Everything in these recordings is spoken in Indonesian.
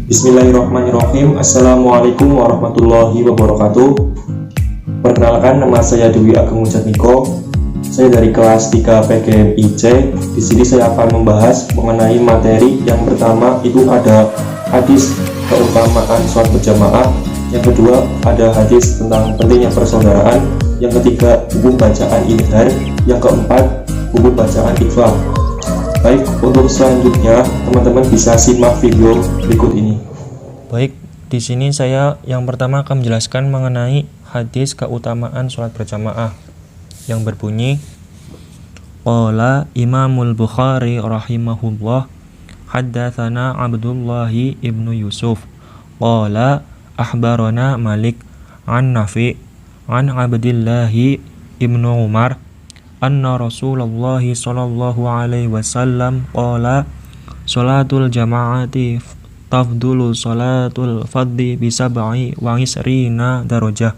Bismillahirrahmanirrahim. Assalamualaikum warahmatullahi wabarakatuh. Perkenalkan, nama saya Dewi Ageng Mujadmiko. Saya dari kelas 3 PGMIC. Di sini saya akan membahas mengenai materi yang pertama itu ada hadis keutamaan sholat berjamaah. Yang kedua ada hadis tentang pentingnya persaudaraan. Yang ketiga hukum bacaan idhar. Yang keempat hukum bacaan ikhfa. Baik, untuk selanjutnya teman-teman bisa simak video berikut ini. Baik, di sini saya yang pertama akan menjelaskan mengenai hadis keutamaan sholat berjamaah yang berbunyi Qala Imamul Bukhari rahimahullah haddatsana Abdullah ibnu Yusuf qala akhbarana Malik an Nafi an Abdillah ibnu Umar anna Rasulullah sallallahu alaihi wasallam qala salatul jama'ati tafdulu salatul fadhi bisab'i wa isrina darajah,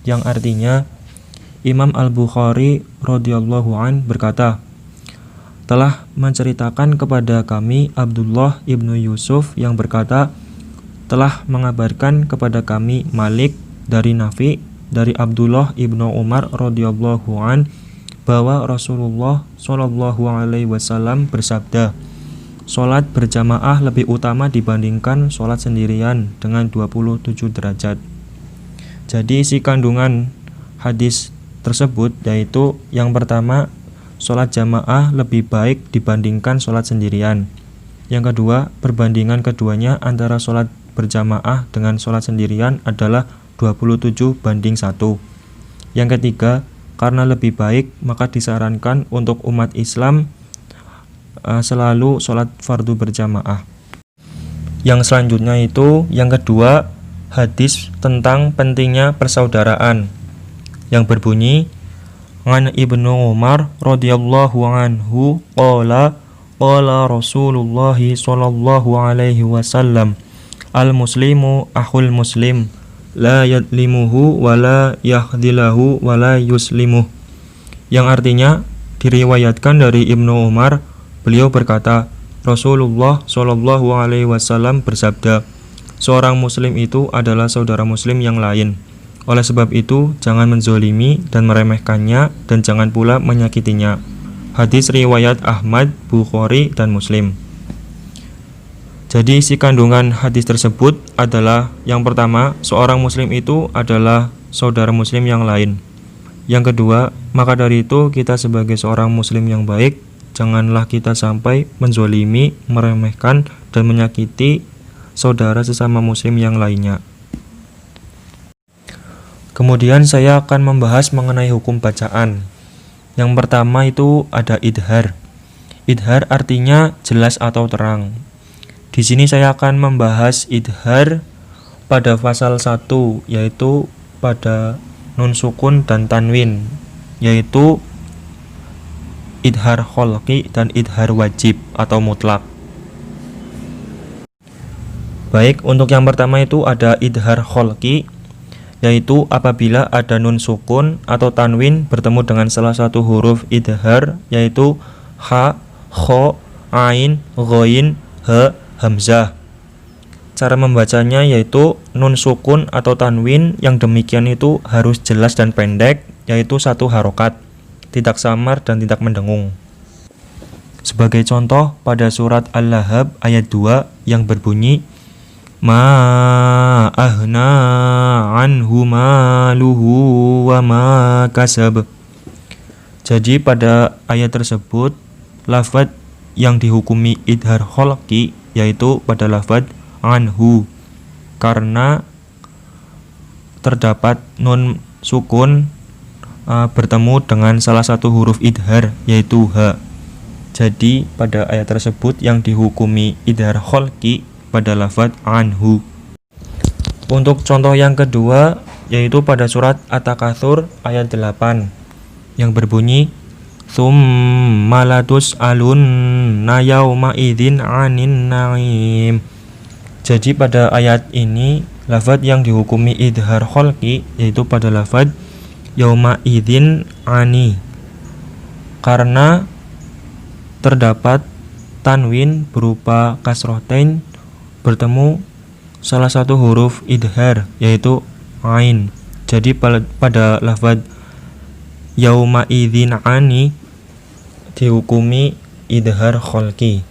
yang artinya Imam Al-Bukhari radhiyallahu an berkata, telah menceritakan kepada kami Abdullah ibnu Yusuf yang berkata, telah mengabarkan kepada kami Malik dari Nafi dari Abdullah ibnu Umar radhiyallahu an bahwa Rasulullah Shallallahu alaihi wasallam bersabda, sholat berjamaah lebih utama dibandingkan sholat sendirian dengan 27 derajat. Jadi isi kandungan hadis tersebut yaitu yang pertama, sholat jamaah lebih baik dibandingkan sholat sendirian. Yang kedua, perbandingan keduanya antara sholat berjamaah dengan sholat sendirian adalah 27 banding 1. Yang ketiga, karena lebih baik maka disarankan untuk umat Islam selalu sholat fardu berjamaah. Yang selanjutnya itu yang kedua, hadis tentang pentingnya persaudaraan yang berbunyi An Ibnu Umar radhiyallahu anhu qala qala Rasulullah sallallahu alaihi wasallam al muslimu akhul muslim la yadlimuhu wa la yakhdilahu wa la yuslimuh, yang artinya diriwayatkan dari Ibnu Umar, beliau berkata, Rasulullah Shallallahu alaihi wasallam bersabda, seorang muslim itu adalah saudara muslim yang lain. Oleh sebab itu, jangan menzolimi dan meremehkannya dan jangan pula menyakitinya. Hadis riwayat Ahmad, Bukhari dan Muslim. Jadi isi kandungan hadis tersebut adalah yang pertama, seorang muslim itu adalah saudara muslim yang lain. Yang kedua, maka dari itu kita sebagai seorang muslim yang baik, janganlah kita sampai menzolimi, meremehkan, dan menyakiti saudara sesama muslim yang lainnya. Kemudian saya akan membahas mengenai hukum bacaan. Yang pertama itu ada idhar. Idhar artinya jelas atau terang. Di sini saya akan membahas idhar pada pasal 1, yaitu pada nun sukun dan tanwin, yaitu idhar kholqi dan idhar wajib atau mutlak. Baik, untuk yang pertama itu ada idhar kholqi, yaitu apabila ada nun sukun atau tanwin bertemu dengan salah satu huruf idhar, yaitu ha, kho, ain, ghoin, he, hamzah. Cara membacanya yaitu nun sukun atau tanwin yang demikian itu harus jelas dan pendek, yaitu satu harokat, tidak samar dan tidak mendengung. Sebagai contoh pada surat Al-Lahab ayat 2 yang berbunyi Ma ahna anhu maluhu wa ma kasab. Jadi pada ayat tersebut lafaz yang dihukumi idhar kholqi yaitu pada lafaz anhu, karena terdapat nun sukun bertemu dengan salah satu huruf idhar yaitu ha. Jadi pada ayat tersebut yang dihukumi idhar kholqi pada lafaz anhu. Untuk contoh yang kedua yaitu pada surat At-Takatsur ayat 8 yang berbunyi Tsumma latus'alunna yauma idzin 'anin na'im. Jadi pada ayat ini lafaz yang dihukumi idhar kholqi yaitu pada lafaz yauma idzin 'ani, karena terdapat tanwin berupa kasrotain bertemu salah satu huruf idhar, yaitu ain. Jadi pada lafaz yauma idzin ani dihukumi idhar kholqi.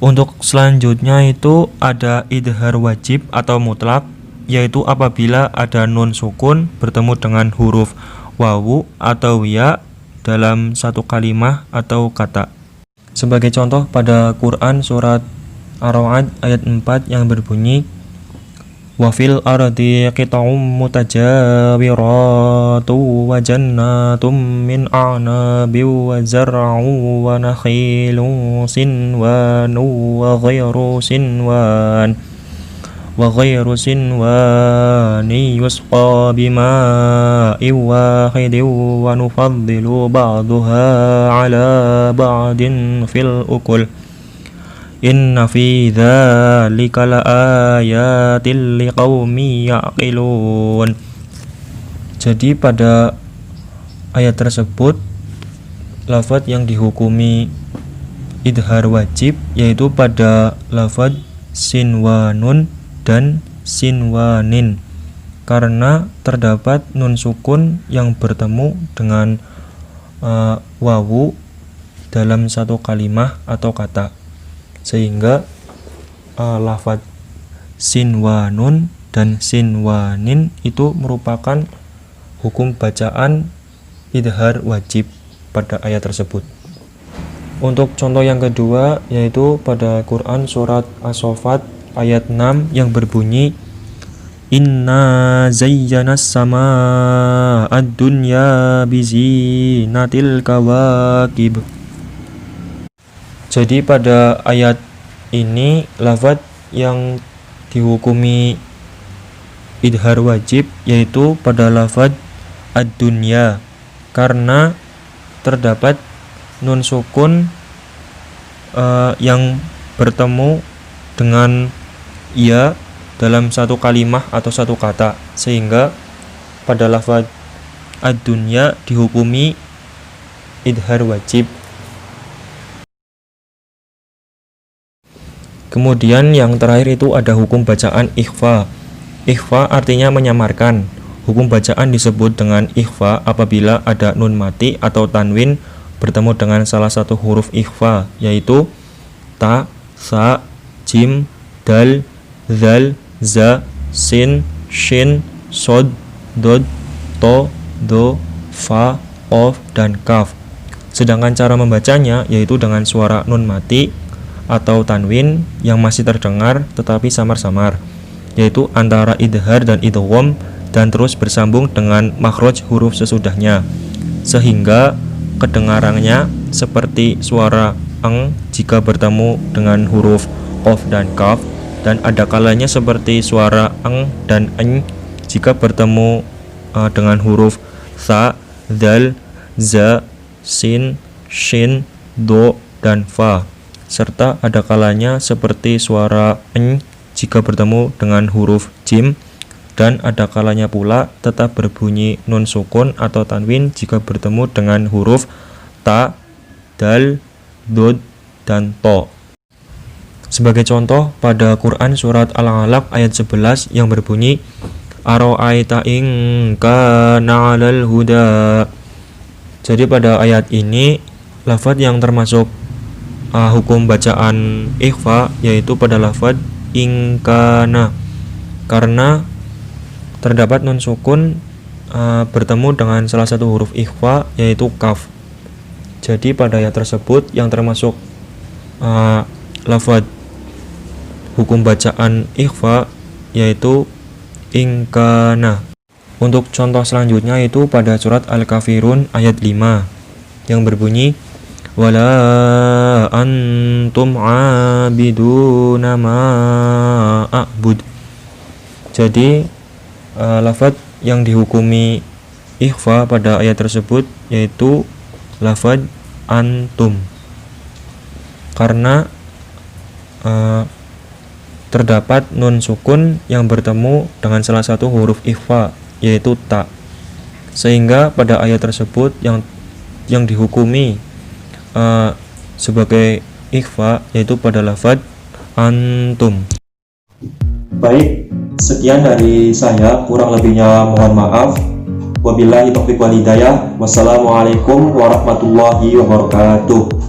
Untuk selanjutnya itu ada idhar wajib atau mutlak, yaitu apabila ada nun sukun bertemu dengan huruf wawu atau ya dalam satu kalimah atau kata. Sebagai contoh pada Quran surat Ar-Ra'd ayat 4 yang berbunyi wa fil ardi qita'um mutajawiratu wa jannatum min a'nabin wa zar'u wa nakhilun sinwan wa ghayru sinwan yusqa bima'in wahidin wa nufaddilu ba'daha 'ala ba'din fil ukul inna fi dzalika laayatil liqaumin yaqilun. Jadi pada ayat tersebut lafaz yang dihukumi idhar wajib yaitu pada lafaz sinwanun dan sinwanin, karena terdapat nun sukun yang bertemu dengan wawu dalam satu kalimah atau kata, sehingga lafaz sinwanun dan sinwanin itu merupakan hukum bacaan idhar wajib pada ayat tersebut. Untuk contoh yang kedua yaitu pada Quran surat As-Saffat ayat 6 yang berbunyi inna zayyanas sama'ad dunya bizinatil kawakib. Jadi pada ayat ini lafaz yang dihukumi idhar wajib yaitu pada lafaz ad-dunya, karena terdapat nun sukun yang bertemu dengan ya dalam satu kalimah atau satu kata, sehingga pada lafaz ad-dunya dihukumi idhar wajib. Kemudian yang terakhir itu ada hukum bacaan ikhfa. Ikhfa artinya menyamarkan. Hukum bacaan disebut dengan ikhfa apabila ada nun mati atau tanwin bertemu dengan salah satu huruf ikhfa, yaitu ta, sa, jim, dal, zal, za, sin, shin, sod, dod, to, do, fa, of, dan kaf. Sedangkan cara membacanya yaitu dengan suara nun mati atau tanwin yang masih terdengar tetapi samar-samar, yaitu antara idhar dan idgham, dan terus bersambung dengan makhraj huruf sesudahnya, sehingga kedengarannya seperti suara eng jika bertemu dengan huruf qaf dan kaf, dan ada kalanya seperti suara eng dan eny jika bertemu dengan huruf tha, dal, za, sin, shin, do, dan fa, serta ada kalanya seperti suara eny jika bertemu dengan huruf jim, dan ada kalanya pula tetap berbunyi nun sukun atau tanwin jika bertemu dengan huruf ta, dal, dod, dan to. Sebagai contoh pada Quran surat Al-Alaq ayat 11 yang berbunyi ara'aita in kana 'alal huda. Jadi pada ayat ini lafaz yang termasuk hukum bacaan ikhfa yaitu pada lafaz ingkana, karena terdapat nun sukun bertemu dengan salah satu huruf ikhfa yaitu kaf. Jadi pada ayat tersebut yang termasuk lafaz hukum bacaan ikhfa yaitu ingkana. Untuk contoh selanjutnya itu pada surat Al-Kafirun ayat 5 yang berbunyi wala antum abiduna ma a'bud. Jadi lafaz yang dihukumi ikhfa pada ayat tersebut yaitu lafaz antum, karena terdapat nun sukun yang bertemu dengan salah satu huruf ikhfa yaitu ta, sehingga pada ayat tersebut yang dihukumi sebagai ikhfa yaitu pada lafaz antum. Baik, sekian dari saya, kurang lebihnya mohon maaf. Wabillahi taufiq wal hidayah. Wassalamualaikum warahmatullahi wabarakatuh.